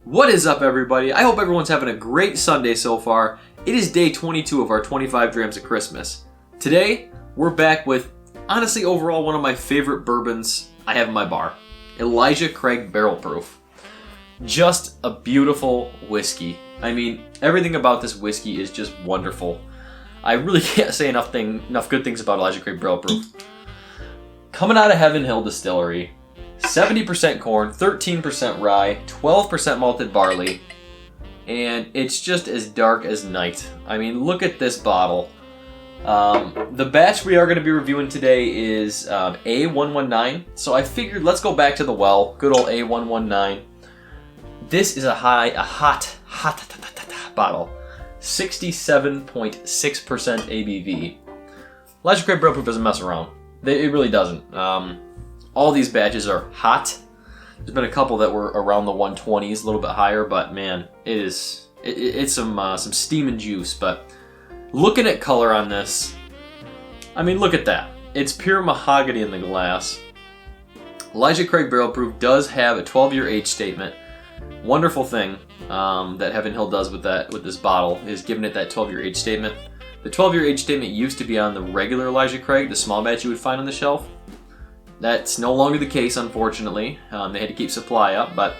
What is up, everybody? I hope everyone's having a great Sunday so far. It is day 22 of our 25 Drams of Christmas. Today, we're back with, honestly, overall, one of my favorite bourbons I have in my bar. Elijah Craig Barrel Proof. Just a beautiful whiskey. I mean, everything about this whiskey is just wonderful. I really can't say enough good things about Elijah Craig Barrel Proof. Coming out of Heaven Hill Distillery. 70% corn, 13% rye, 12% malted barley, and it's just as dark as night. I mean, look at this bottle. The batch we are going to be reviewing today is A119, so I figured let's go back to the well, good old A119. This is a hot bottle, 67.6% ABV. Elijah Craig Barrel Proof doesn't mess around. It really doesn't. All these batches are hot. There's been a couple that were around the 120s, a little bit higher, but man, it's some steam and juice. But looking at color on this, I mean, look at that. It's pure mahogany in the glass. Elijah Craig Barrel Proof does have a 12-year age statement. Wonderful thing that Heaven Hill does with this bottle is giving it that 12-year age statement. The 12-year age statement used to be on the regular Elijah Craig, the small batch you would find on the shelf. That's no longer the case, unfortunately. They had to keep supply up, but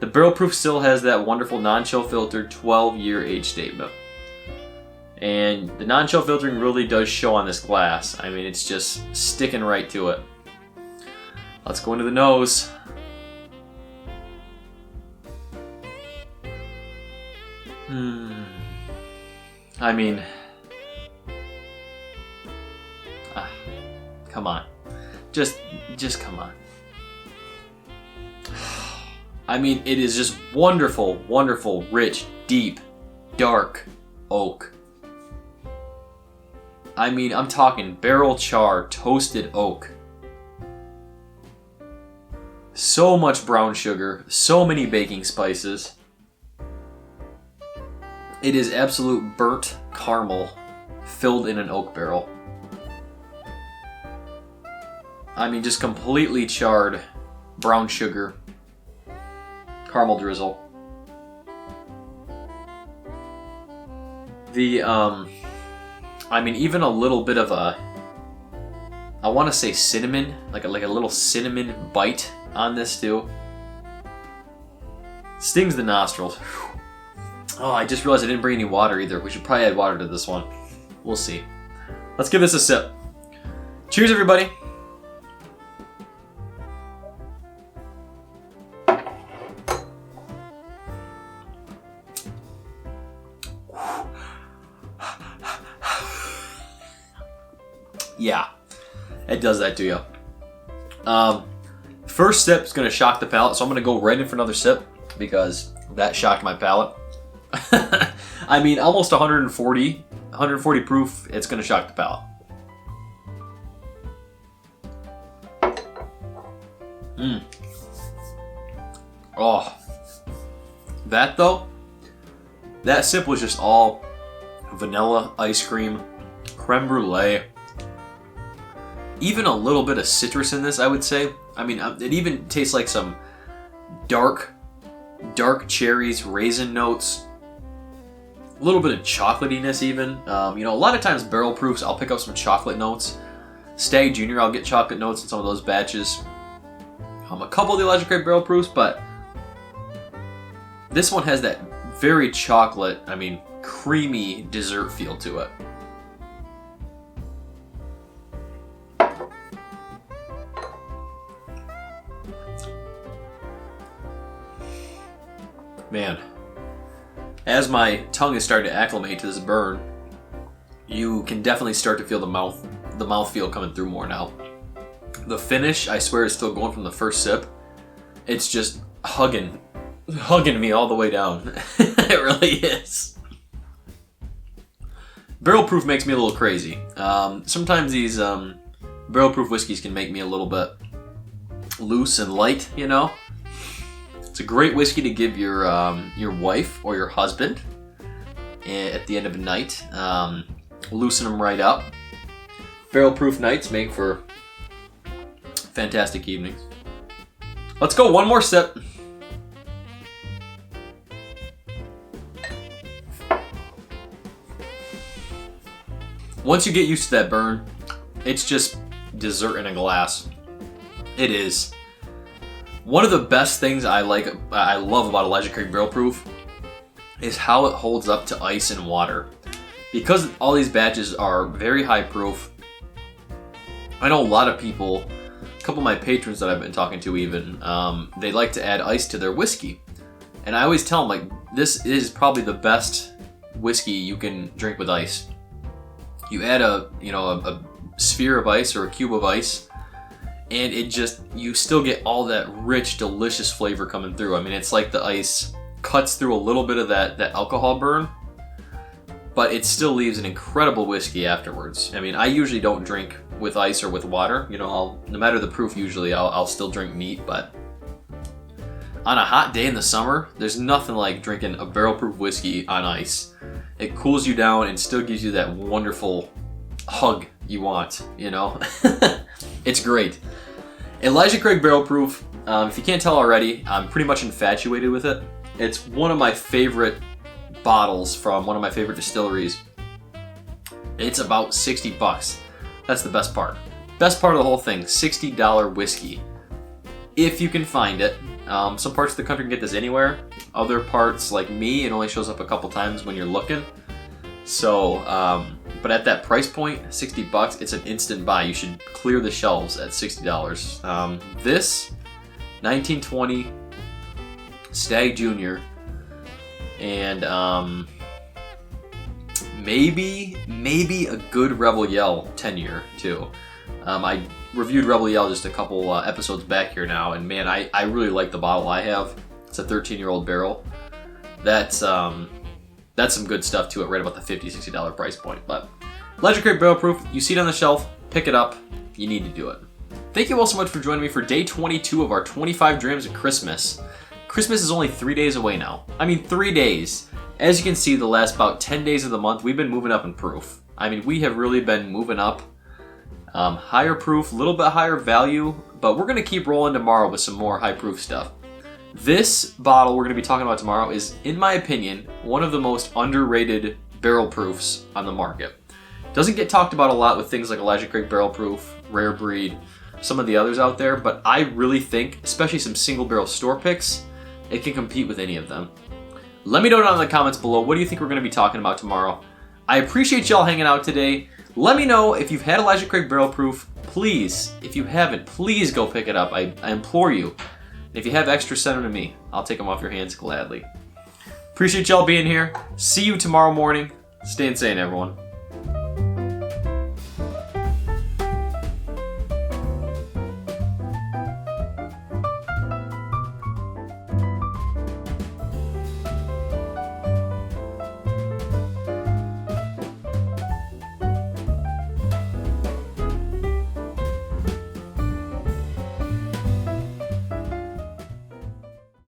the barrel proof still has that wonderful non-chill filtered 12-year age statement. And the non-chill filtering really does show on this glass. I mean, it's just sticking right to it. Let's go into the nose. I mean, come on. Just come on. I mean, it is just wonderful, wonderful, rich, deep, dark oak. I mean, I'm talking barrel char, toasted oak. So much brown sugar, so many baking spices. It is absolute burnt caramel filled in an oak barrel. I mean, just completely charred brown sugar, caramel drizzle. I mean, even a little bit of I want to say cinnamon, like a little cinnamon bite on this too. Stings the nostrils. Oh, I just realized I didn't bring any water either. We should probably add water to this one. We'll see. Let's give this a sip. Cheers, everybody. Yeah, it does that to you. First sip is going to shock the palate, so I'm going to go right in for another sip because that shocked my palate. I mean, almost 140 proof, it's going to shock the palate. Oh, that though, that sip was just all vanilla ice cream, creme brulee. Even a little bit of citrus in this, I would say. I mean, it even tastes like some dark cherries, raisin notes. A little bit of chocolatiness even. You know, a lot of times barrel proofs, I'll pick up some chocolate notes. Stag Junior, I'll get chocolate notes in some of those batches. A couple of the Elijah Craig barrel proofs, but this one has that very chocolate, I mean, creamy dessert feel to it. Man, as my tongue is starting to acclimate to this burn, you can definitely start to feel the mouthfeel coming through more now. The finish, I swear, is still going from the first sip. It's just hugging me all the way down. It really is. Barrel proof makes me a little crazy. Sometimes these barrel proof whiskeys can make me a little bit loose and light, you know. It's a great whiskey to give your wife or your husband at the end of a night. Loosen them right up. Barrel proof nights make for fantastic evenings. Let's go one more sip. Once you get used to that burn, it's just dessert in a glass. It is. One of the best things I love about Elijah Craig Barrel Proof is how it holds up to ice and water. Because all these batches are very high proof, I know a lot of people, a couple of my patrons that I've been talking to even, they like to add ice to their whiskey. And I always tell them, like, this is probably the best whiskey you can drink with ice. You add a sphere of ice or a cube of ice, and you still get all that rich, delicious flavor coming through. I mean, it's like the ice cuts through a little bit of that alcohol burn, but it still leaves an incredible whiskey afterwards. I mean, I usually don't drink with ice or with water. You know, no matter the proof, usually I'll still drink neat, but on a hot day in the summer, there's nothing like drinking a barrel proof whiskey on ice. It cools you down and still gives you that wonderful hug you want, you know? It's great. Elijah Craig Barrel Proof, if you can't tell already, I'm pretty much infatuated with it. It's one of my favorite bottles from one of my favorite distilleries. It's about 60 bucks. That's the best part. Best part of the whole thing, $60 whiskey. If you can find it. Some parts of the country can get this anywhere. Other parts, like me, it only shows up a couple times when you're looking. So, but at that price point, 60 bucks, it's an instant buy. You should clear the shelves at $60. This 1920 Stag Junior, and maybe a good Rebel Yell 10-year too. I reviewed Rebel Yell just a couple episodes back here now, and man, I really like the bottle I have. It's a 13-year-old barrel. That's some good stuff to it, right about the $50, $60 price point. But Elijah Craig Barrel Proof, you see it on the shelf, pick it up. You need to do it. Thank you all so much for joining me for day 22 of our 25 Drams of Christmas. Christmas is only 3 days away now. I mean, 3 days. As you can see, the last about 10 days of the month, we've been moving up in proof. I mean, we have really been moving up. Higher proof, a little bit higher value, but we're going to keep rolling tomorrow with some more high proof stuff. This bottle we're going to be talking about tomorrow is, in my opinion, one of the most underrated barrel proofs on the market. Doesn't get talked about a lot with things like Elijah Craig Barrel Proof, Rare Breed, some of the others out there, but I really think, especially some single barrel store picks, it can compete with any of them. Let me know down in the comments below, what do you think we're going to be talking about tomorrow? I appreciate y'all hanging out today. Let me know if you've had Elijah Craig Barrel Proof. Please, if you haven't, please go pick it up. I implore you. If you have extra, send them to me. I'll take them off your hands gladly. Appreciate y'all being here. See you tomorrow morning. Stay insane, everyone.